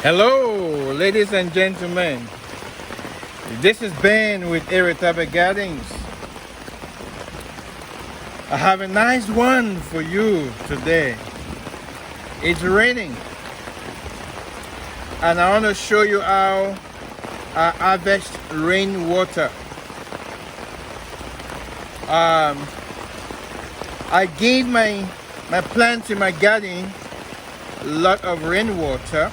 Hello, ladies and gentlemen. This is Ben with Irritable Gardens. I have a nice one for you today. It's raining, and I want to show you how I harvest rainwater. I give my plants in my garden a lot of rainwater.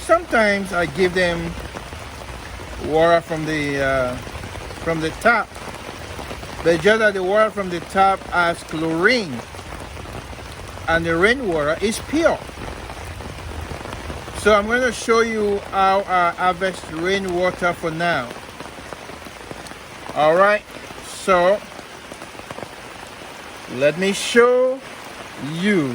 Sometimes I give them water from the tap, but just that the water from the tap has chlorine, and the rainwater is pure. So I'm going to show you how I harvest rainwater for now. All right, so let me show you.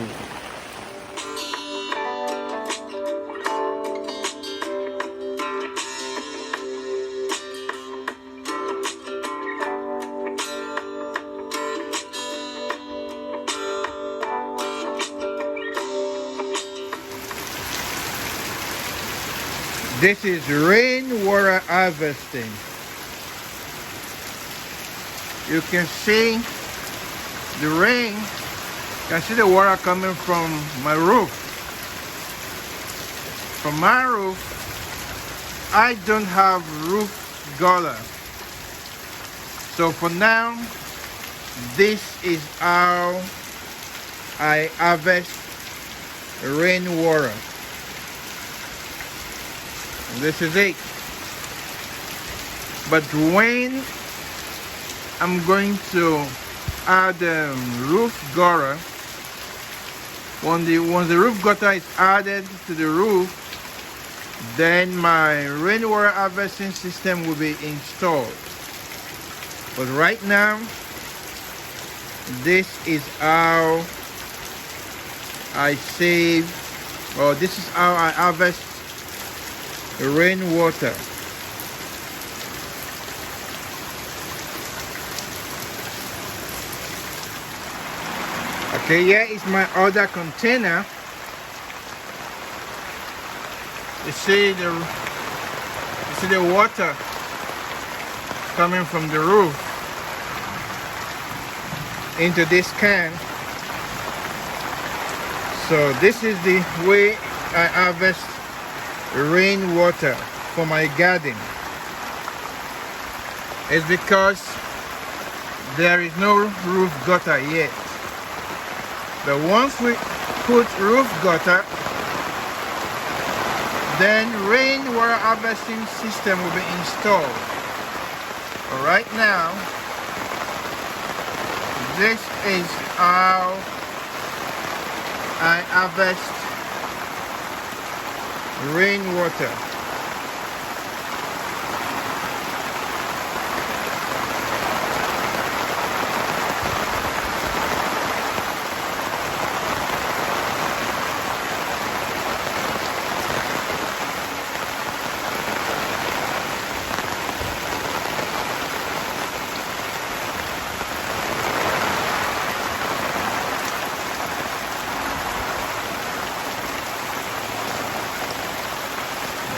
This is rainwater harvesting. You can see the rain. You can see the water coming from my roof. From my roof, I don't have roof gutter. So for now, this is how I harvest rainwater. This is it. But when I'm going to add roof gutter, once the roof gutter is added to the roof, then my rainwater harvesting system will be installed. But right now, this is how I save, or this is how I harvest rainwater. Okay, here is my other container. You see the water coming from the roof into this can. So this is the way I harvest rainwater for my garden. It's because there is no roof gutter yet. But once we put roof gutter, then rainwater harvesting system will be installed. But right now, this is how I harvest rainwater.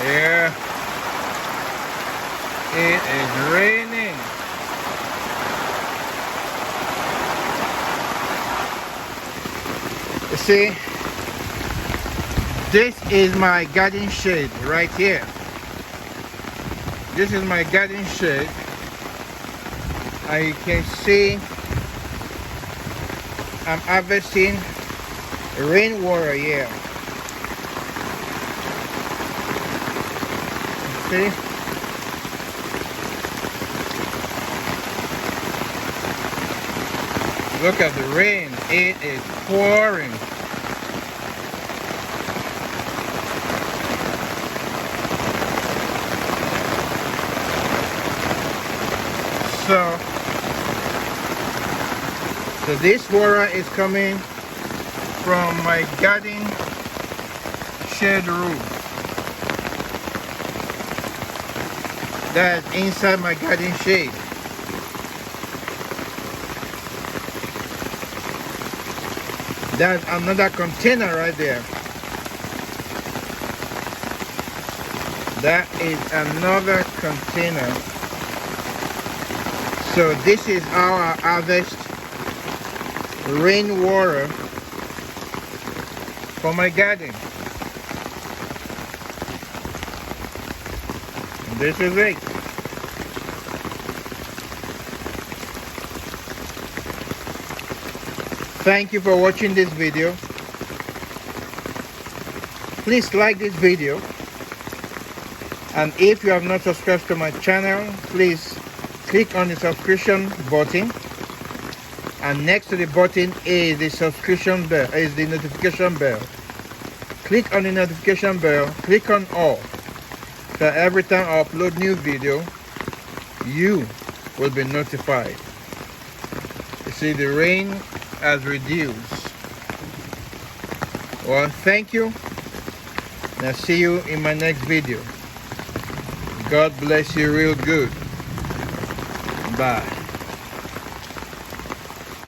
Yeah, it is raining. You see, this is my garden shade right here. This is my garden shade. I can see I'm harvesting rainwater here. See? Look at the rain. It is pouring. So this water is coming from my garden shade roof. That's inside my garden shade. That's another container right there. That is another container. So this is how I harvest rainwater for my garden. This is it. Thank you for watching this video. Please like this video, and if you have not subscribed to my channel, please click on the subscription button, and next to the button is the subscription bell, is the notification bell. Click on the notification bell, click on all, so every time I upload new video, you will be notified. You see, the rain has reduced. Well, thank you, and I'll see you in my next video. God bless you real good. Bye.